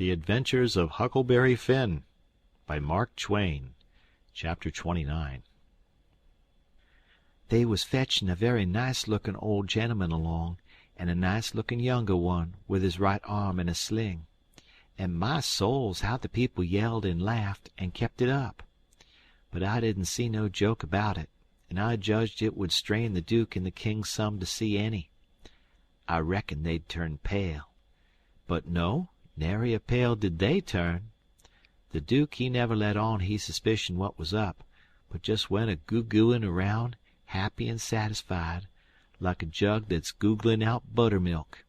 The Adventures of Huckleberry Finn by Mark Twain. Chapter 29. They was fetching a very nice-looking old gentleman along, and a nice-looking younger one, with his right arm in a sling. And my souls, how the people yelled and laughed, and kept it up! But I didn't see no joke about it, and I judged it would strain the Duke and the King some to see any. I reckoned they'd turn pale. But no, nary a pale did they turn. The Duke he never let on he suspicioned what was up, but just went a goo-gooing around, happy and satisfied, like a jug that's googling out buttermilk.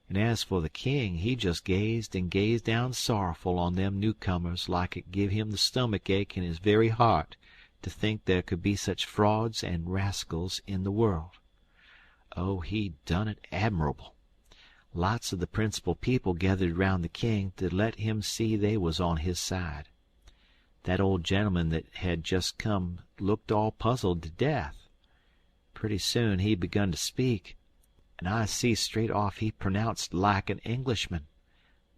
And as for the King, he just gazed and gazed down sorrowful on them newcomers like it give him the stomach ache in his very heart to think there could be such frauds and rascals in the world. Oh, he done it admirable. Lots of the principal people gathered round the King to let him see they was on his side. That old gentleman that had just come looked all puzzled to death. Pretty soon he begun to speak, and I see straight off he pronounced like an Englishman.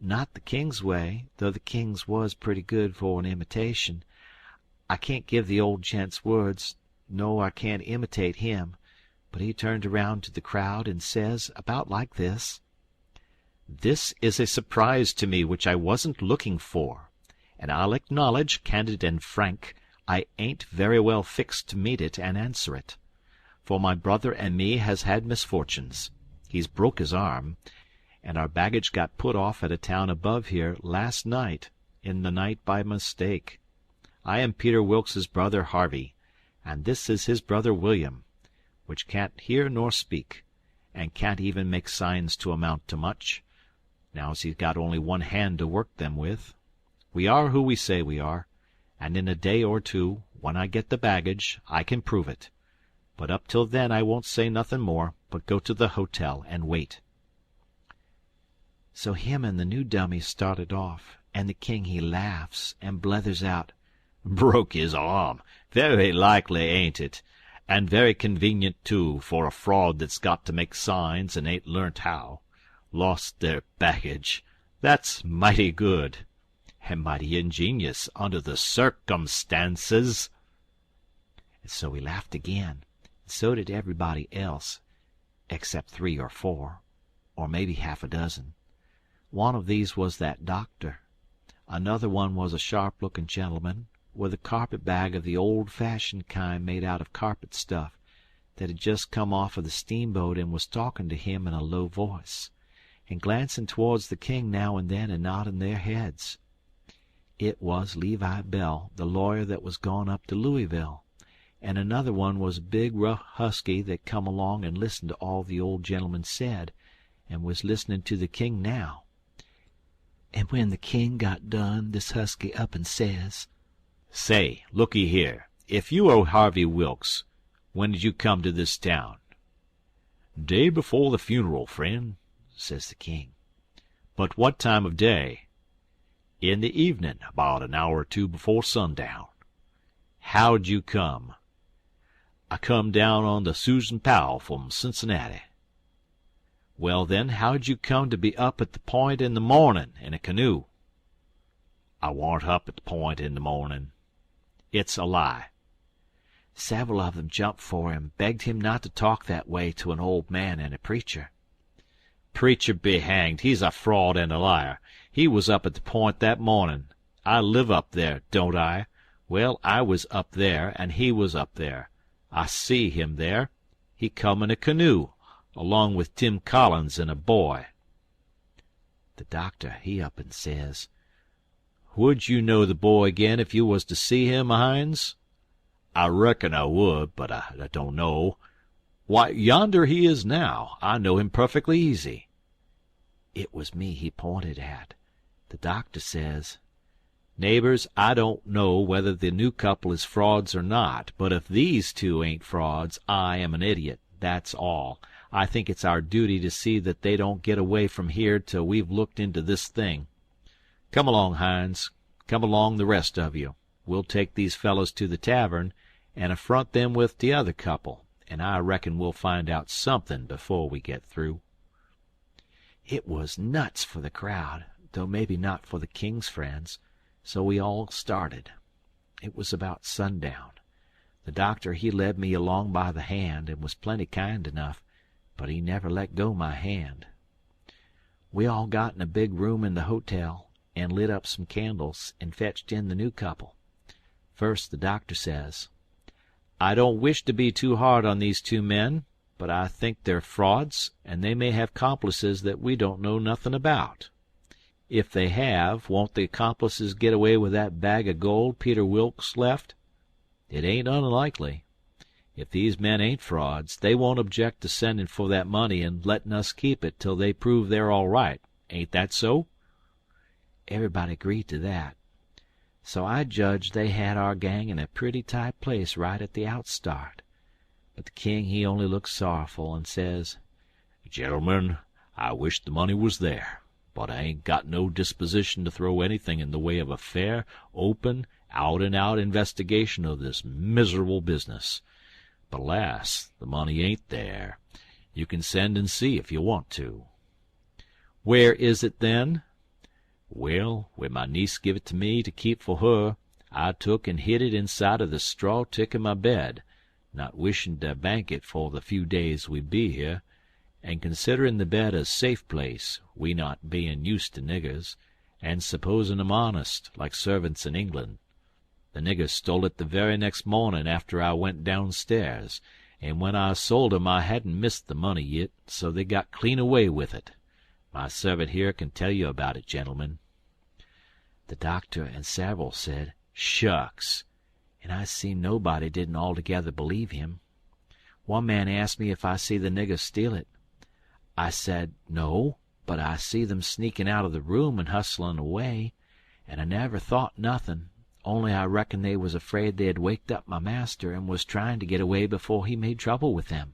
Not the King's way, though the King's was pretty good for an imitation. I can't give the old gent's words, nor I can't imitate him, but he turned around to the crowd and says, about like this: "This is a surprise to me which I wasn't looking for, and I'll acknowledge, candid and frank, I ain't very well fixed to meet it and answer it. For my brother and me has had misfortunes. He's broke his arm, and our baggage got put off at a town above here last night, in the night by mistake. I am Peter Wilkes's brother Harvey, and this is his brother William, which can't hear nor speak, and can't even make signs to amount to much, now's he's got only one hand to work them with. We are who we say we are, and in a day or two, when I get the baggage, I can prove it. But up till then I won't say nothin' more, but go to the hotel and wait." So him and the new dummy started off, and the King he laughs and blethers out, "Broke his arm! Very likely, ain't it? And very convenient, too, for a fraud that's got to make signs and ain't learnt how. Lost their baggage. That's mighty good. And mighty ingenious under the circumstances." And so he laughed again, and so did everybody else, except 3 or 4, or maybe half a dozen. One of these was that doctor. Another one was a sharp-looking gentleman, with a carpet-bag of the old-fashioned kind made out of carpet stuff, that had just come off of the steamboat and was talking to him in a low voice, and glancing towards the King now and then and nodding their heads. It was Levi Bell, the lawyer that was gone up to Louisville, and another one was a big rough husky that come along and listened to all the old gentleman said, and was listening to the King now. And when the King got done, this husky up and says, "Say, looky here, if you are Harvey Wilkes, when did you come to this town?" "Day before the funeral, friend," says the King. "But what time of day?" "In the evening, about an hour or two before sundown." "How'd you come?" "I come down on the Susan Powell from Cincinnati." "Well, then, how'd you come to be up at the Point in the morning in a canoe?" "I warn't up at the Point in the morning." "It's a lie." Several of them jumped for him, begged him not to talk that way to an old man and a preacher. "Preacher be hanged! He's a fraud and a liar. He was up at the Point that morning. I live up there, don't I? Well, I was up there, and he was up there. I see him there. He come in a canoe, along with Tim Collins and a boy." The doctor he up and says, "Would you know the boy again if you was to see him, Hines?" "I reckon I would, but I don't know. Why, yonder he is now. I know him perfectly easy." It was me he pointed at. The doctor says, "Neighbors, I don't know whether the new couple is frauds or not, but if these two ain't frauds, I am an idiot, that's all. I think it's our duty to see that they don't get away from here till we've looked into this thing. Come along, Hines. Come along, the rest of you. We'll take these fellows to the tavern and affront them with the other couple, and I reckon we'll find out something before we get through." It was nuts for the crowd, though maybe not for the king's friends, so we all started. It was about sundown. The doctor he led me along by the hand, and was plenty kind enough, but he never let go my hand. We all got in a big room in the hotel, and lit up some candles, and fetched in the new couple. First the doctor says, "I don't wish to be too hard on these two men, but I think they're frauds, and they may have complices that we don't know nothing about. If they have, won't the accomplices get away with that bag of gold Peter Wilkes left? It ain't unlikely. If these men ain't frauds, they won't object to sending for that money and letting us keep it till they prove they're all right. Ain't that so?" Everybody agreed to that. So I judged they had our gang in a pretty tight place right at the outstart. But the king he only looks sorrowful, and says, "Gentlemen, I wish the money was there, but I ain't got no disposition to throw anything in the way of a fair, open, out-and-out investigation of this miserable business. But alas, the money ain't there. You can send and see if you want to." "Where is it, then?" "Well, when my niece give it to me to keep for her, I took and hid it inside of the straw tick in my bed, not wishing to bank it for the few days we be here, and considerin' the bed a safe place, we not bein' used to niggers, and supposin' 'em honest, like servants in England. The niggers stole it the very next mornin' after I went downstairs, and when I sold 'em I hadn't missed the money yit, so they got clean away with it. My servant here can tell you about it, gentlemen." The doctor and several said, "Shucks!" and I seen nobody didn't altogether believe him. One man asked me if I see the niggers steal it. I said no, but I see them sneaking out of the room and hustlin' away, and I never thought nothin', only I reckon they was afraid they had waked up my master and was tryin' to get away before he made trouble with them.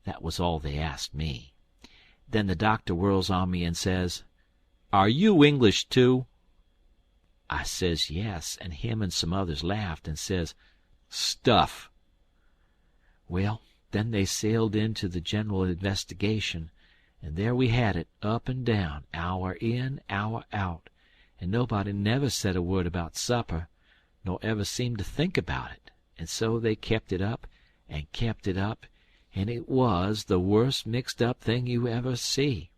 That was all they asked me. Then the doctor whirls on me and says, "Are you English, too?" I says yes, and him and some others laughed, and says, "Stuff!" Well, then they sailed into the general investigation, and there we had it, up and down, hour in, hour out, and nobody never said a word about supper, nor ever seemed to think about it, and so they kept it up, and it was the worst mixed-up thing you ever see.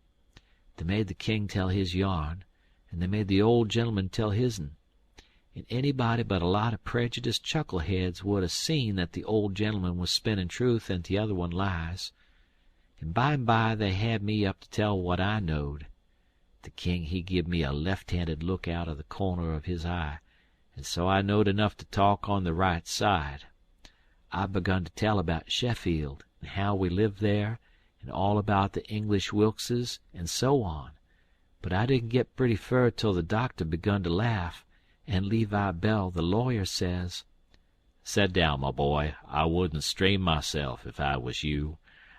They made the king tell his yarn, and they made the old gentleman tell his'n, and anybody but a lot of prejudiced chuckleheads would 'a seen that the old gentleman was spinning truth and the other one lies. And by they had me up to tell what I knowed. The king he give me a left-handed look out of the corner of his eye, and so I knowed enough to talk on the right side. I begun to tell about Sheffield, and how we lived there, and all about the English Wilkses, and so on. But I didn't get pretty fur till the doctor begun to laugh, and Levi Bell, the lawyer, says, "Set down, my boy. I wouldn't strain myself if I was you.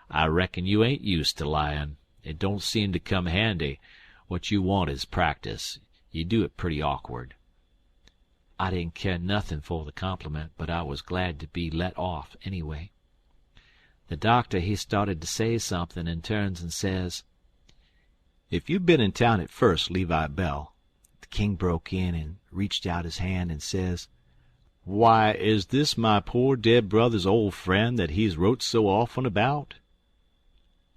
I reckon you ain't used to lyin'. It don't seem to come handy. What you want is practice. You do it pretty awkward." I didn't care nothin' for the compliment, but I was glad to be let off anyway. The doctor he started to say something, and turns and says, "If you've been in town at first, Levi Bell," the king broke in and reached out his hand and says, "Why, is this my poor dead brother's old friend that he's wrote so often about?"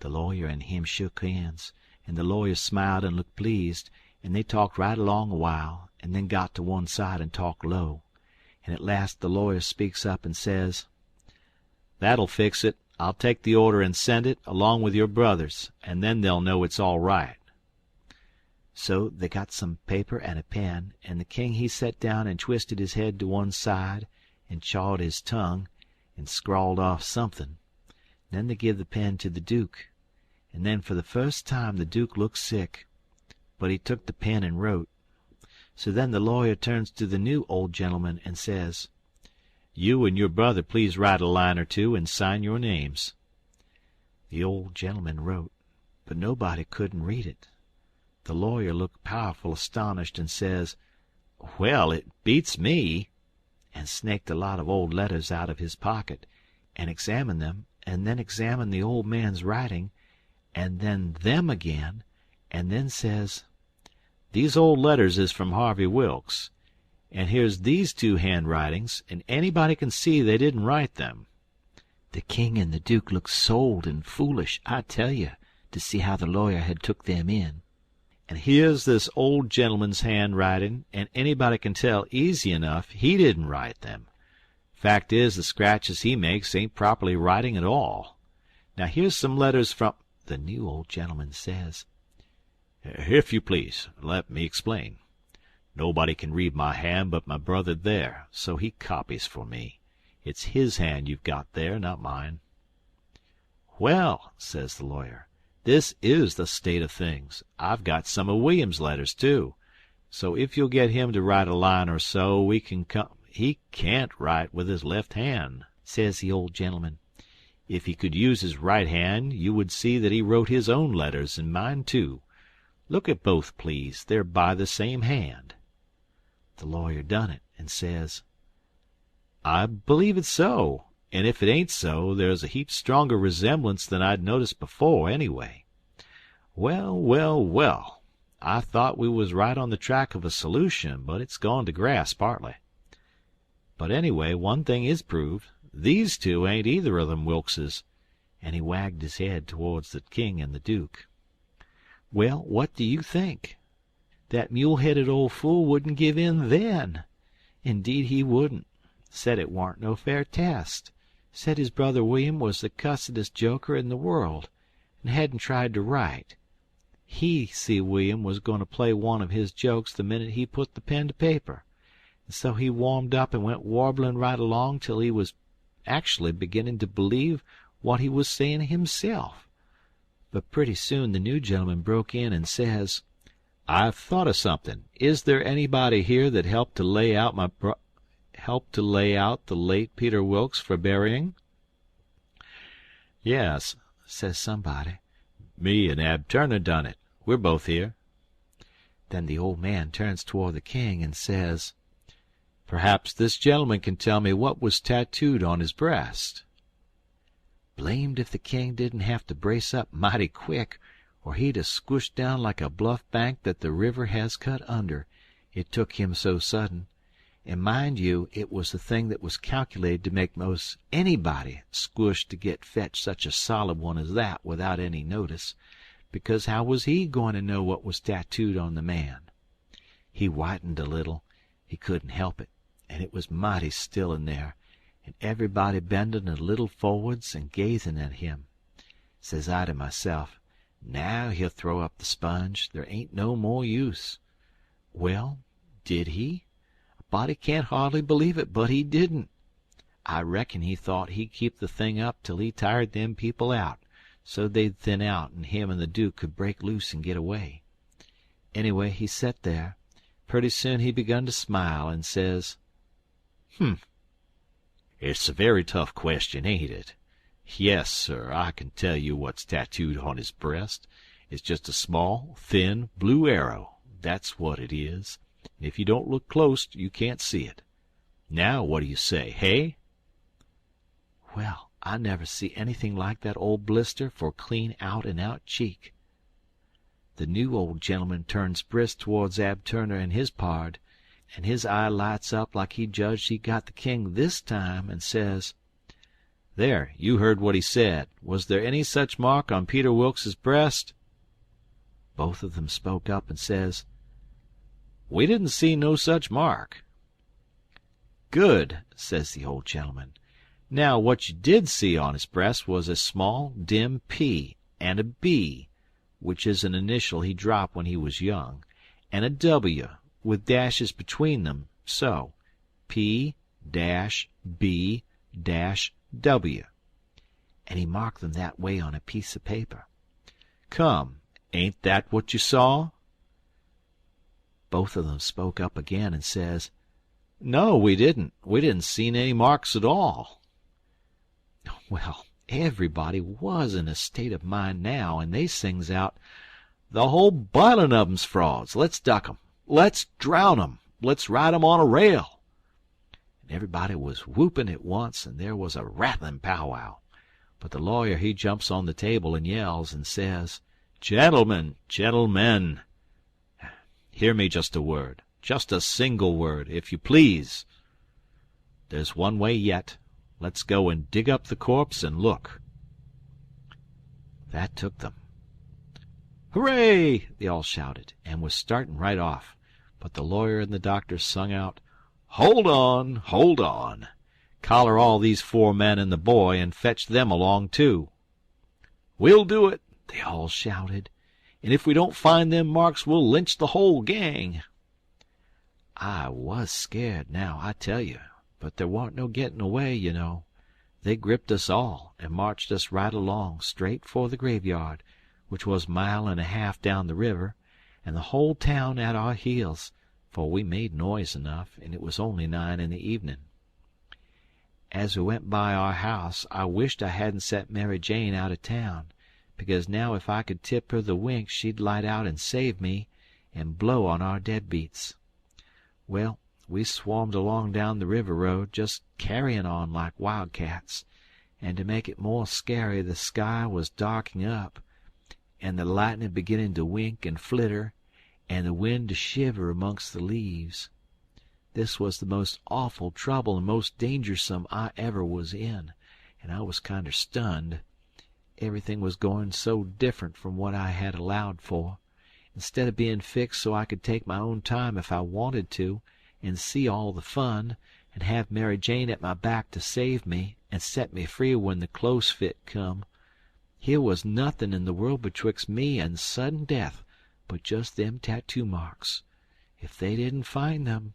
The lawyer and him shook hands, and the lawyer smiled and looked pleased, and they talked right along a while, and then got to one side and talked low, and at last the lawyer speaks up and says, "That'll fix it. I'll take the order and send it, along with your brother's, and then they'll know it's all right." So they got some paper and a pen, and the king he set down and twisted his head to one side, and chawed his tongue, and scrawled off something. Then they give the pen to the Duke, and then for the first time the Duke looked sick, but he took the pen and wrote. So then the lawyer turns to the new old gentleman and says, "You and your brother please write a line or two and sign your names." The old gentleman wrote, but nobody couldn't read it. The lawyer looked powerful astonished and says, "Well, it beats me," and snaked a lot of old letters out of his pocket, and examined them, and then examined the old man's writing, and then them again, and then says, These old letters is from Harvey Wilkes. And here's these two handwritings, and anybody can see they didn't write them." The king and the duke looked sold and foolish, I tell you, to see how the lawyer had took them in. "And here's this old gentleman's handwriting, and anybody can tell easy enough he didn't write them. Fact is, the scratches he makes ain't properly writing at all. Now here's some letters from—" The new old gentleman says, "If you please, let me explain. Nobody can read my hand but my brother there, so he copies for me. It's his hand you've got there, not mine." "Well," says the lawyer, "this is the state of things. I've got some of William's letters, too. So if you'll get him to write a line or so, we can come—" "He can't write with his left hand," says the old gentleman. "If he could use his right hand, you would see that he wrote his own letters and mine, too. Look at both, please. They're by the same hand." The lawyer done it, and says, "I believe it's so, and if it ain't so, there's a heap stronger resemblance than I'd noticed before, anyway. Well, well, well, I thought we was right on the track of a solution, but it's gone to grass partly. But anyway, one thing is proved. These two ain't either of them Wilkes's," and he wagged his head towards the king and the duke. Well, what do you think? That mule-headed old fool wouldn't give in then. Indeed he wouldn't. Said it warn't no fair test. Said his brother William was the cussedest joker in the world, and hadn't tried to write. He see William was going to play one of his jokes the minute he put the pen to paper, and so he warmed up and went warbling right along till he was actually beginning to believe what he was saying himself. But pretty soon the new gentleman broke in and says, "I've thought of something. Is there anybody here that helped to lay out the late Peter Wilkes for burying?" "Yes," says somebody. "Me and Ab Turner done it. We're both here." Then the old man turns toward the king and says, "Perhaps this gentleman can tell me what was tattooed on his breast." Blamed if the king didn't have to brace up mighty quick, or he'd 'a' squished down like a bluff bank that the river has cut under, it took him so sudden. And mind you, it was the thing that was calculated to make most anybody squish to get fetch such a solid one as that without any notice, because how was he going to know what was tattooed on the man? He whitened a little. He couldn't help it, and it was mighty still in there, and everybody bending a little forwards and gazing at him. Says I to myself, now he'll throw up the sponge. There ain't no more use. Well, did he? A body can't hardly believe it, but he didn't. I reckon he thought he'd keep the thing up till he tired them people out, so they'd thin out and him and the Duke could break loose and get away. Anyway, he set there. Pretty soon he begun to smile and says, It's a very tough question, ain't it? Yes, sir, I can tell you what's tattooed on his breast. It's just a small, thin, blue arrow. That's what it is. And if you don't look close, you can't see it. Now, what do you say, hey?" Well, I never see anything like that old blister for clean out-and-out cheek. The new old gentleman turns brisk towards Ab Turner and his pard, and his eye lights up like he judged he got the king this time, and says, "There, you heard what he said. Was there any such mark on Peter Wilkes's breast?" Both of them spoke up and says, "We didn't see no such mark." "Good," says the old gentleman. "Now, what you did see on his breast was a small, dim P and a B, which is an initial he dropped when he was young, and a W with dashes between them, so P-B-W, and he marked them that way on a piece of paper. Come, ain't that what you saw?" Both of them spoke up again and says, "No, we didn't. We didn't see any marks at all." Well, everybody was in a state of mind now, and they sings out, "The whole bilin' of 'em's frauds. Let's duck 'em. Let's drown 'em. Let's ride 'em on a rail." And everybody was whooping at once, and there was a rattling powwow. But the lawyer he jumps on the table and yells and says, "Gentlemen, gentlemen!" Hear me just a word. Just a single word, if you please. There's one way yet. Let's go and dig up the corpse and look." That took them. "Hooray!" they all shouted, and was starting right off. But the lawyer and the doctor sung out, "Hold on, hold on! Collar all these 4 men and the boy, and fetch them along too." "We'll do it," they all shouted, "and if we don't find them marks we'll lynch the whole gang." I was scared now, I tell you, but there warn't no getting away, you know. They gripped us all and marched us right along, straight for the graveyard, which was 1.5 miles down the river, and the whole town at our heels, for we made noise enough, and it was only 9 in the evening. As we went by our house, I wished I hadn't sent Mary Jane out of town, because now if I could tip her the wink she'd light out and save me, and blow on our deadbeats. Well, we swarmed along down the river road, just carrying on like wildcats, and to make it more scary the sky was darking up, and the lightning beginning to wink and flitter, and the wind to shiver amongst the leaves. This was the most awful trouble and most dangersome I ever was in, and I was kinder stunned. Everything was going so different from what I had allowed for. Instead of being fixed so I could take my own time if I wanted to, and see all the fun, and have Mary Jane at my back to save me and set me free when the close fit come, here was nothing in the world betwixt me and sudden death but just them tattoo marks. If they didn't find them...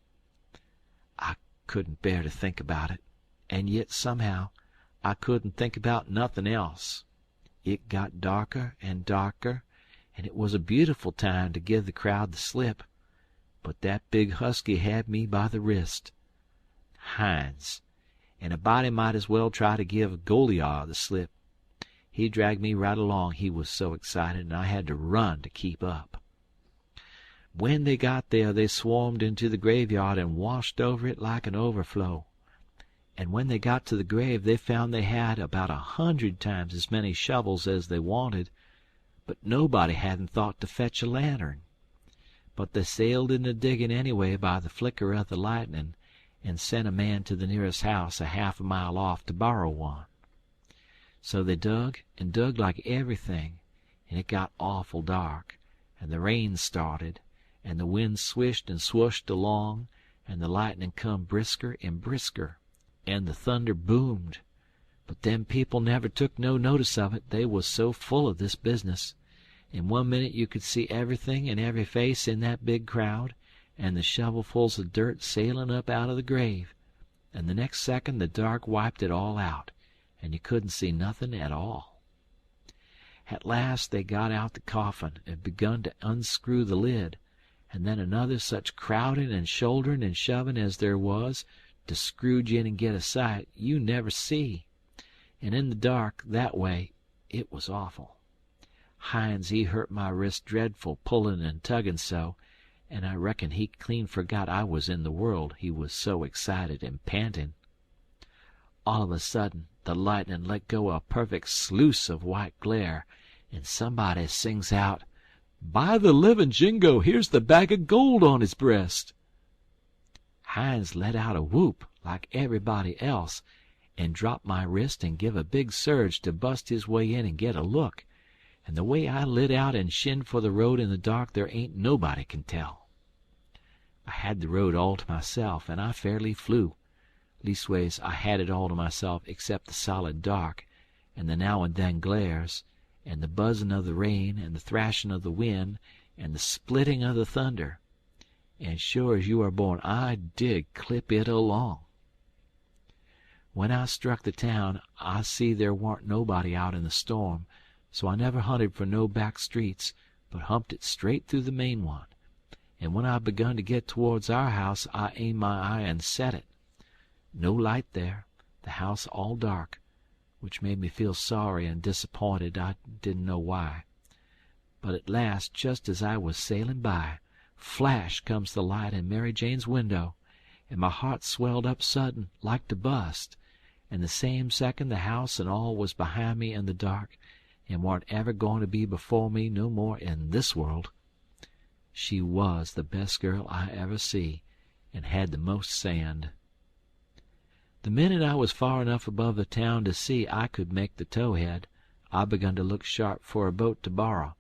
I couldn't bear to think about it, and yet somehow I couldn't think about nothing else. It got darker and darker, and it was a beautiful time to give the crowd the slip, but that big husky had me by the wrist. Hines, and a body might as well try to give Goliar the slip. He dragged me right along, he was so excited, and I had to run to keep up. When they got there they swarmed into the graveyard and washed over it like an overflow. And when they got to the grave they found they had about 100 times as many shovels as they wanted, but nobody hadn't thought to fetch a lantern. But they sailed into digging anyway by the flicker of the lightning, and sent a man to the nearest house 1/2 mile off to borrow one. So they dug and dug like everything, and it got awful dark, and the rain started, and the wind swished and swooshed along, and the lightning come brisker and brisker, and the thunder boomed. But them people never took no notice of it, they was so full of this business. In 1 minute you could see everything and every face in that big crowd, and the shovelfuls of dirt sailing up out of the grave, and the next second the dark wiped it all out, and you couldn't see nothing at all. At last they got out the coffin and begun to unscrew the lid, and then another such crowding and shouldering and shoving as there was to scrooge in and get a sight you never see. And in the dark that way it was awful. Hines he hurt my wrist dreadful pulling and tugging so, and I reckon he clean forgot I was in the world, he was so excited and panting. All of a sudden the lightning let go a perfect sluice of white glare, and somebody sings out, "By the livin' Jingo, here's the bag of gold on his breast." Hines let out a whoop like everybody else, and dropped my wrist and give a big surge to bust his way in and get a look, and the way I lit out and shinned for the road in the dark there ain't nobody can tell. I had the road all to myself, and I fairly flew. Leastways, I had it all to myself except the solid dark, and the now and then glares, and the buzzing of the rain, and the thrashing of the wind, and the splitting of the thunder. And sure as you are born, I did clip it along. When I struck the town, I see there warn't nobody out in the storm, so I never hunted for no back streets, but humped it straight through the main one. And when I begun to get towards our house, I aimed my eye and set it. No light there, the house all dark, which made me feel sorry and disappointed, I didn't know why. But at last, just as I was sailing by, flash comes the light in Mary Jane's window, and my heart swelled up sudden, like to bust, and the same second the house and all was behind me in the dark, and warn't ever going to be before me no more in this world. She was the best girl I ever see, and had the most sand. The minute I was far enough above the town to see I could make the towhead, I begun to look sharp for a boat to borrow,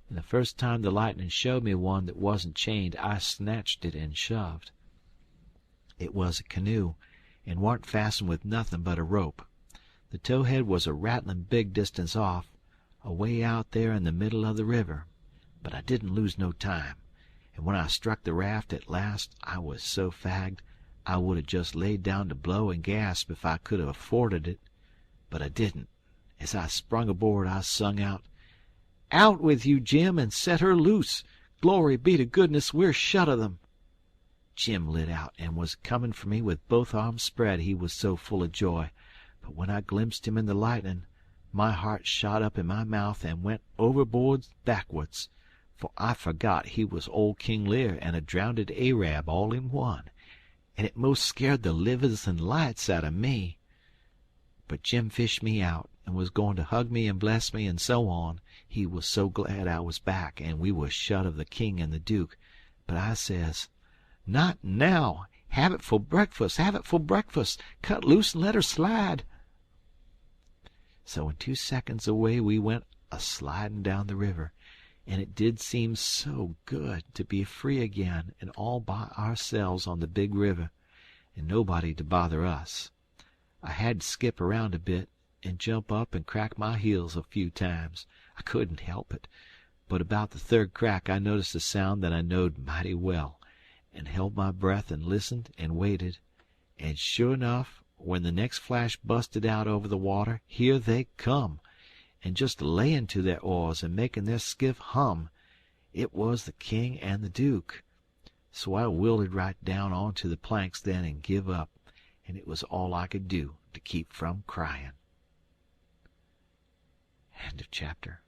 and the first time the lightning showed me one that wasn't chained I snatched it and shoved. It was a canoe, and warn't fastened with nothing but a rope. The towhead was a rattling big distance off, away out there in the middle of the river, but I didn't lose no time, and when I struck the raft at last I was so fagged I would have just laid down to blow and gasp if I could have afforded it, but I didn't. As I sprung aboard I sung out, "Out with you, Jim, and set her loose! Glory be to goodness we're shut of them!" Jim lit out and was coming for me with both arms spread, he was so full of joy, but when I glimpsed him in the lightning, my heart shot up in my mouth and went overboard backwards, for I forgot he was old King Lear and a drownded Arab all in one, and it most scared the livers and lights out of me. But Jim fished me out, and was going to hug me and bless me and so on, he was so glad I was back and we was shut of the king and the duke, but I says, "Not now! Have it for breakfast! Have it for breakfast! Cut loose and let her slide!" So in 2 seconds away we went a-sliding down the river, and it did seem so good to be free again and all by ourselves on the big river, and nobody to bother us. I had to skip around a bit and jump up and crack my heels a few times. I couldn't help it, but about the third crack I noticed a sound that I knowed mighty well, and held my breath and listened and waited, and sure enough, when the next flash busted out over the water, here they come, and just layin' to their oars and making their skiff hum. It was the king and the duke. So I wilted right down onto the planks then and give up, and it was all I could do to keep from crying. End of chapter.